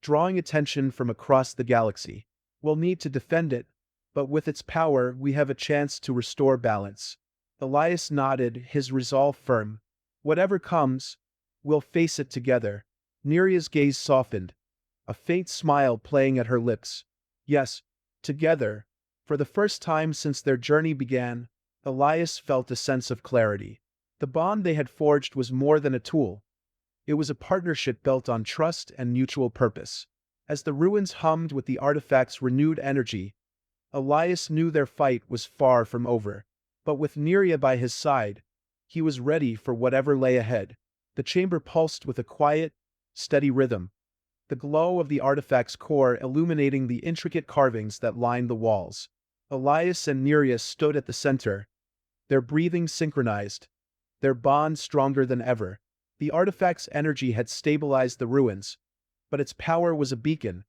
drawing attention from across the galaxy. We'll need to defend it, but with its power we have a chance to restore balance." Elias nodded, his resolve firm. "Whatever comes, we'll face it together." Neria's gaze softened, a faint smile playing at her lips. "Yes, together." For the first time since their journey began, Elias felt a sense of clarity. The bond they had forged was more than a tool. It was a partnership built on trust and mutual purpose. As the ruins hummed with the artifact's renewed energy, Elias knew their fight was far from over. But with Neria by his side, he was ready for whatever lay ahead. The chamber pulsed with a quiet, steady rhythm, the glow of the artifact's core illuminating the intricate carvings that lined the walls. Elias and Neria stood at the center, their breathing synchronized, their bond stronger than ever. The artifact's energy had stabilized the ruins, but its power was a beacon,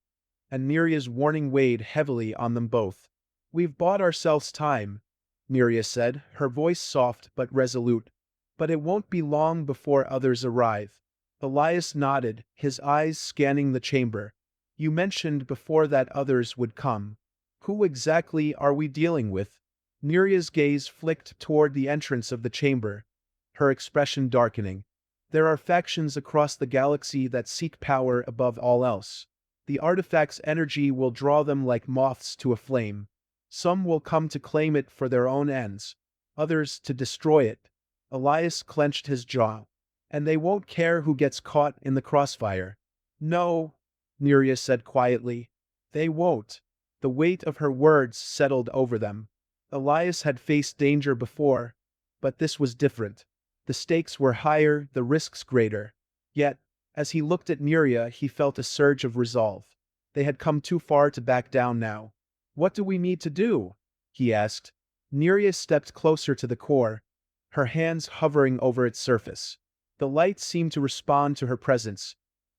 and Neria's warning weighed heavily on them both. "We've bought ourselves time," Neria said, her voice soft but resolute. "But it won't be long before others arrive." Elias nodded, his eyes scanning the chamber. "You mentioned before that others would come. Who exactly are we dealing with?" Neria's gaze flicked toward the entrance of the chamber, her expression darkening. "There are factions across the galaxy that seek power above all else. The artifact's energy will draw them like moths to a flame. Some will come to claim it for their own ends, others to destroy it." Elias clenched his jaw. "And they won't care who gets caught in the crossfire." "No," Neria said quietly. "They won't." The weight of her words settled over them. Elias had faced danger before, but this was different. The stakes were higher, the risks greater. Yet, as he looked at Neria, he felt a surge of resolve. They had come too far to back down now. "What do we need to do?" he asked. Neria stepped closer to the core, her hands hovering over its surface. The light seemed to respond to her presence,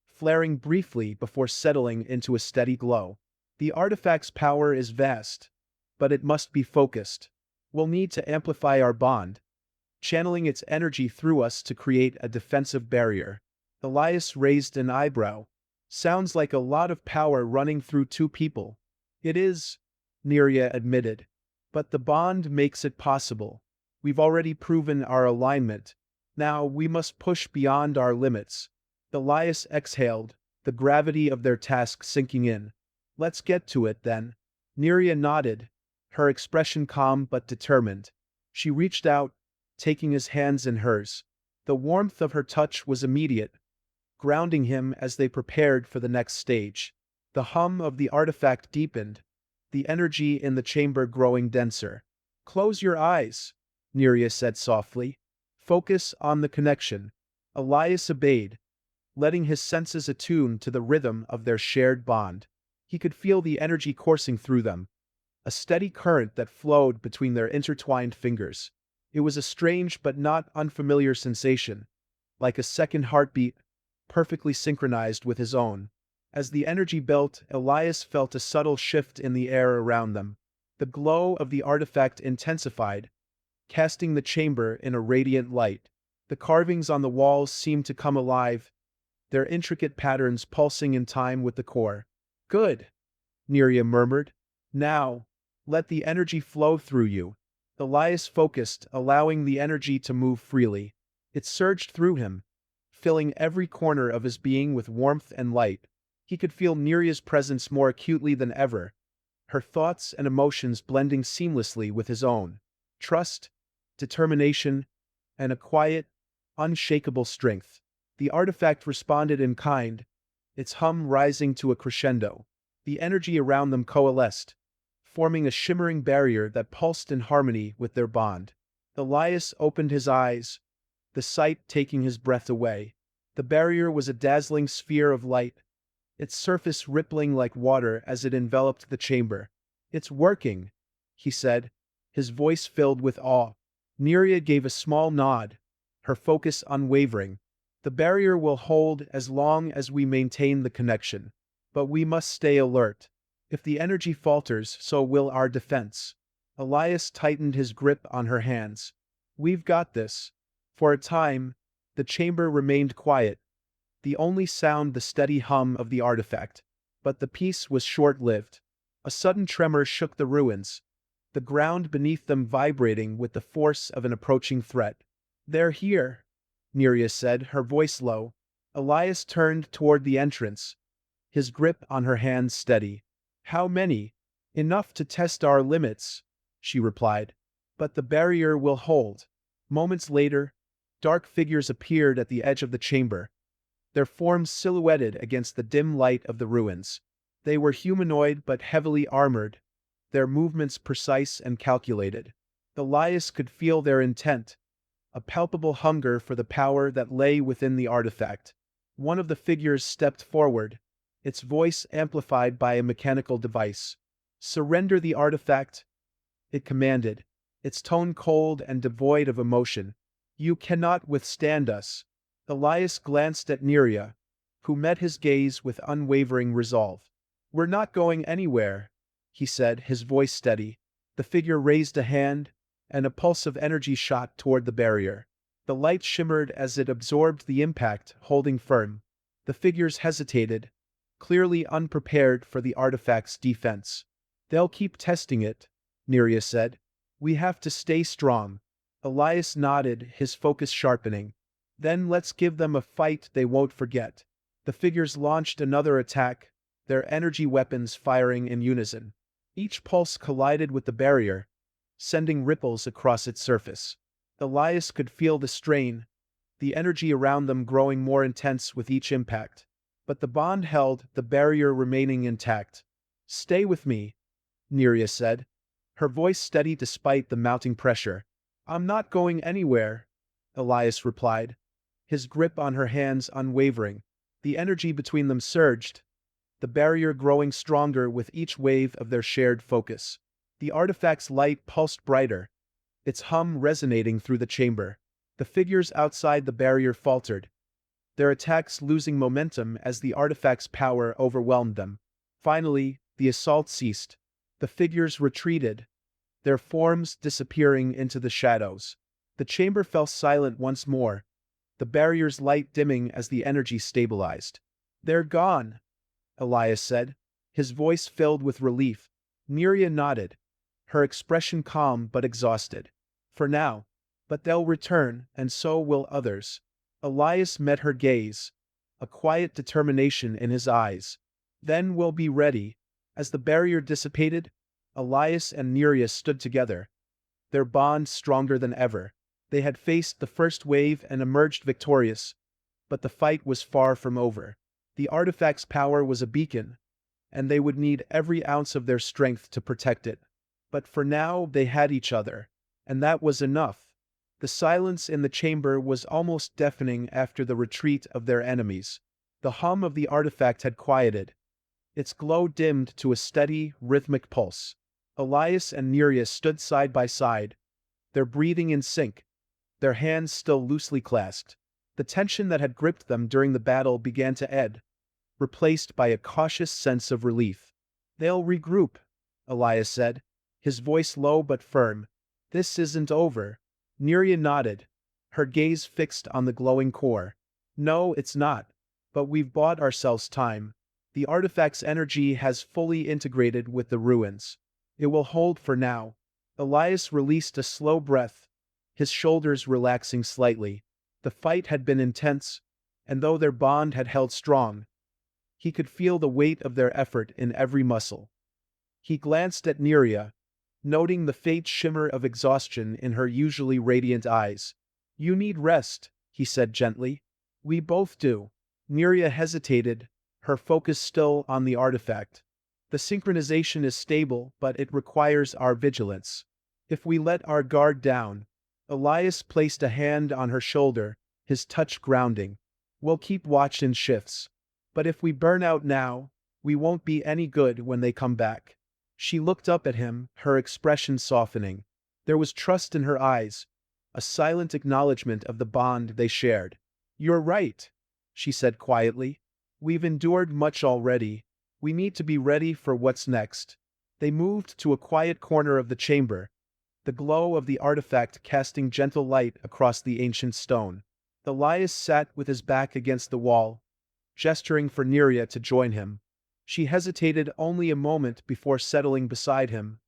flaring briefly before settling into a steady glow. The artifact's power is vast, but it must be focused. We'll need to amplify our bond, channeling its energy through us to create a defensive barrier. Elias raised an eyebrow. Sounds like a lot of power running through two people. It is, Neria admitted. But the bond makes it possible. We've already proven our alignment. Now we must push beyond our limits. Elias exhaled, the gravity of their task sinking in. Let's get to it then. Neria nodded, her expression calm but determined. She reached out, taking his hands in hers. The warmth of her touch was immediate, grounding him as they prepared for the next stage. The hum of the artifact deepened, the energy in the chamber growing denser. Close your eyes, Neria said softly. Focus on the connection. Elias obeyed, letting his senses attune to the rhythm of their shared bond. He could feel the energy coursing through them, a steady current that flowed between their intertwined fingers. It was a strange but not unfamiliar sensation, like a second heartbeat, perfectly synchronized with his own. As the energy built, Elias felt a subtle shift in the air around them. The glow of the artifact intensified, casting the chamber in a radiant light. The carvings on the walls seemed to come alive, their intricate patterns pulsing in time with the core. Good, Neria murmured. Now, let the energy flow through you. Elias focused, allowing the energy to move freely. It surged through him, filling every corner of his being with warmth and light. He could feel Neria's presence more acutely than ever, her thoughts and emotions blending seamlessly with his own. Trust, determination, and a quiet, unshakable strength. The artifact responded in kind, its hum rising to a crescendo. The energy around them coalesced, forming a shimmering barrier that pulsed in harmony with their bond. Elias opened his eyes, the sight taking his breath away. The barrier was a dazzling sphere of light, its surface rippling like water as it enveloped the chamber. It's working, he said, his voice filled with awe. Neria gave a small nod, her focus unwavering. The barrier will hold as long as we maintain the connection, but we must stay alert. If the energy falters, so will our defense. Elias tightened his grip on her hands. We've got this. For a time, the chamber remained quiet, the only sound the steady hum of the artifact. But the peace was short-lived. A sudden tremor shook the ruins, the ground beneath them vibrating with the force of an approaching threat. They're here, Neria said, her voice low. Elias turned toward the entrance, his grip on her hands steady. How many? Enough to test our limits, she replied. But the barrier will hold. Moments later, dark figures appeared at the edge of the chamber, their forms silhouetted against the dim light of the ruins. They were humanoid but heavily armored, their movements precise and calculated. Elias could feel their intent, a palpable hunger for the power that lay within the artifact. One of the figures stepped forward, its voice amplified by a mechanical device. Surrender the artifact, it commanded, its tone cold and devoid of emotion. You cannot withstand us. Elias glanced at Neria, who met his gaze with unwavering resolve. We're not going anywhere, he said, his voice steady. The figure raised a hand, and a pulse of energy shot toward the barrier. The light shimmered as it absorbed the impact, holding firm. The figures hesitated, clearly unprepared for the artifact's defense. They'll keep testing it, Neria said. We have to stay strong. Elias nodded, his focus sharpening. Then let's give them a fight they won't forget. The figures launched another attack, their energy weapons firing in unison. Each pulse collided with the barrier, sending ripples across its surface. Elias could feel the strain, the energy around them growing more intense with each impact. But the bond held, the barrier remaining intact. Stay with me, Neria said, her voice steady despite the mounting pressure. I'm not going anywhere, Elias replied, his grip on her hands unwavering. The energy between them surged, the barrier growing stronger with each wave of their shared focus. The artifact's light pulsed brighter, its hum resonating through the chamber. The figures outside the barrier faltered, their attacks losing momentum as the artifact's power overwhelmed them. Finally, the assault ceased. The figures retreated, their forms disappearing into the shadows. The chamber fell silent once more, the barrier's light dimming as the energy stabilized. "They're gone," Elias said, his voice filled with relief. Miria nodded, her expression calm but exhausted. "For now. But they'll return, and so will others." Elias met her gaze, a quiet determination in his eyes. "Then we'll be ready." As the barrier dissipated, Elias and Miria stood together, their bond stronger than ever. They had faced the first wave and emerged victorious, but the fight was far from over. The artifact's power was a beacon, and they would need every ounce of their strength to protect it. But for now they had each other, and that was enough. The silence in the chamber was almost deafening after the retreat of their enemies. The hum of the artifact had quieted, its glow dimmed to a steady, rhythmic pulse. Elias and Miria stood side by side, their breathing in sync, their hands still loosely clasped. The tension that had gripped them during the battle began to ebb, replaced by a cautious sense of relief. "They'll regroup," Elias said, his voice low but firm. "This isn't over." Miria nodded, her gaze fixed on the glowing core. "No, it's not. But we've bought ourselves time. The artifact's energy has fully integrated with the ruins. It will hold for now." Elias released a slow breath, his shoulders relaxing slightly. The fight had been intense, and though their bond had held strong, he could feel the weight of their effort in every muscle. He glanced at Miria, noting the faint shimmer of exhaustion in her usually radiant eyes. "You need rest," he said gently. "We both do." Miria hesitated, her focus still on the artifact. "The synchronization is stable, but it requires our vigilance. If we let our guard down..." Elias placed a hand on her shoulder, his touch grounding. "We'll keep watch in shifts. But if we burn out now, we won't be any good when they come back." She looked up at him, her expression softening. There was trust in her eyes, a silent acknowledgement of the bond they shared. "You're right," she said quietly. "We've endured much already. We need to be ready for what's next." They moved to a quiet corner of the chamber, the glow of the artifact casting gentle light across the ancient stone. Elias sat with his back against the wall, gesturing for Miria to join him. She hesitated only a moment before settling beside him,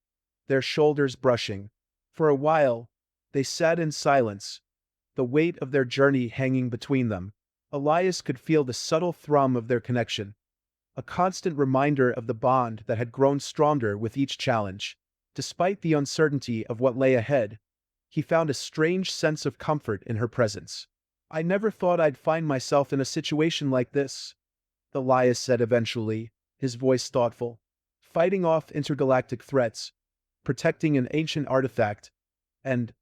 their shoulders brushing. For a while, they sat in silence, the weight of their journey hanging between them. Elias could feel the subtle thrum of their connection, a constant reminder of the bond that had grown stronger with each challenge. Despite the uncertainty of what lay ahead, he found a strange sense of comfort in her presence. "I never thought I'd find myself in a situation like this," Elias said eventually, his voice thoughtful. "Fighting off intergalactic threats, protecting an ancient artifact, and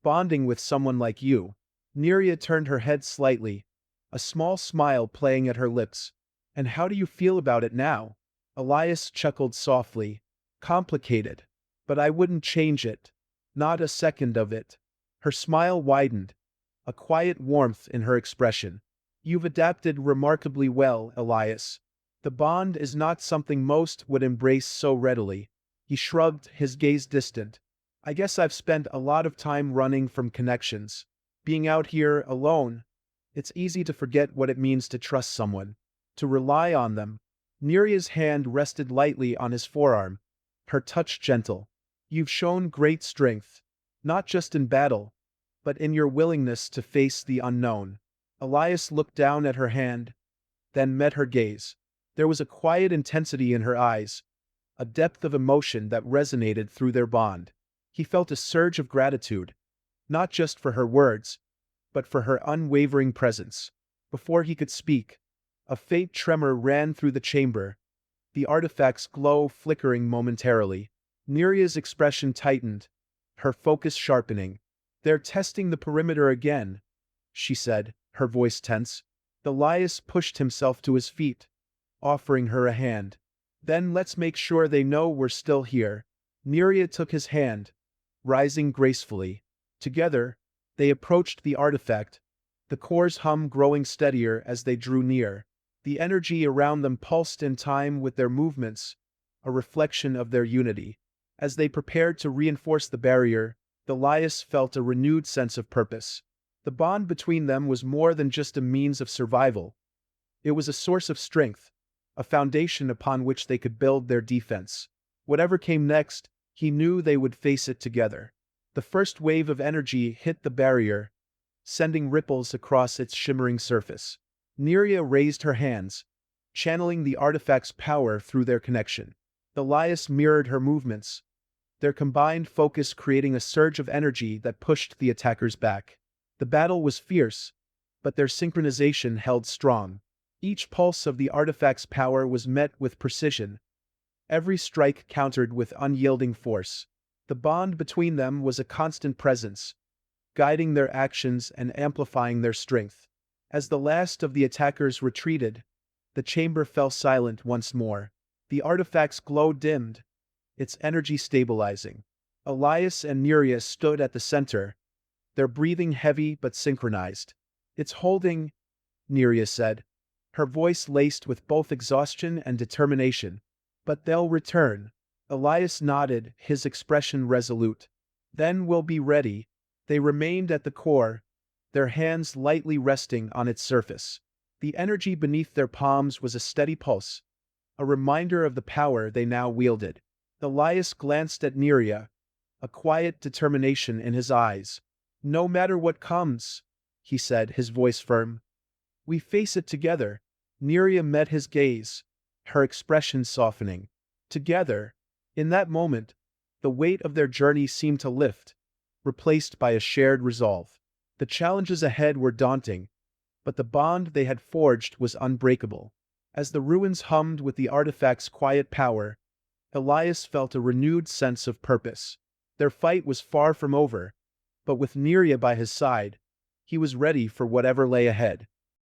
bonding with someone like you." Miria turned her head slightly, a small smile playing at her lips. "And how do you feel about it now?" Elias chuckled softly. "Complicated. But I wouldn't change it. Not a second of it." Her smile widened, a quiet warmth in her expression. "You've adapted remarkably well, Elias. The bond is not something most would embrace so readily." He shrugged, his gaze distant. "I guess I've spent a lot of time running from connections. Being out here alone, it's easy to forget what it means to trust someone, to rely on them." Miria's hand rested lightly on his forearm, her touch gentle. "You've shown great strength, not just in battle, but in your willingness to face the unknown." Elias looked down at her hand, then met her gaze. There was a quiet intensity in her eyes, a depth of emotion that resonated through their bond. He felt a surge of gratitude, not just for her words, but for her unwavering presence. Before he could speak, a faint tremor ran through the chamber, the artifact's glow flickering momentarily. Miria's expression tightened, her focus sharpening. "They're testing the perimeter again," she said, her voice tense. Elias pushed himself to his feet, offering her a hand. "Then let's make sure they know we're still here." Miria took his hand, rising gracefully. Together, they approached the artifact, the core's hum growing steadier as they drew near. The energy around them pulsed in time with their movements, a reflection of their unity. As they prepared to reinforce the barrier, the Elias felt a renewed sense of purpose. The bond between them was more than just a means of survival. It was a source of strength, a foundation upon which they could build their defense. Whatever came next, he knew they would face it together. The first wave of energy hit the barrier, sending ripples across its shimmering surface. Neria raised her hands, channeling the artifact's power through their connection. The Elias mirrored her movements, their combined focus creating a surge of energy that pushed the attackers back. The battle was fierce, but their synchronization held strong. Each pulse of the artifact's power was met with precision, every strike countered with unyielding force. The bond between them was a constant presence, guiding their actions and amplifying their strength. As the last of the attackers retreated, the chamber fell silent once more. The artifact's glow dimmed, its energy stabilizing. Elias and Nereus stood at the center, their breathing heavy but synchronized. "It's holding," Nereus said, her voice laced with both exhaustion and determination. "But they'll return." Elias nodded, his expression resolute. "Then we'll be ready." They remained at the core, their hands lightly resting on its surface. The energy beneath their palms was a steady pulse, a reminder of the power they now wielded. Elias glanced at Neria, a quiet determination in his eyes. "No matter what comes," he said, his voice firm, "we face it together." Neria met his gaze, her expression softening. Together, in that moment, the weight of their journey seemed to lift, replaced by a shared resolve. The challenges ahead were daunting, but the bond they had forged was unbreakable. As the ruins hummed with the artifact's quiet power, Elias felt a renewed sense of purpose. Their fight was far from over, but with Neria by his side, he was ready for whatever lay ahead.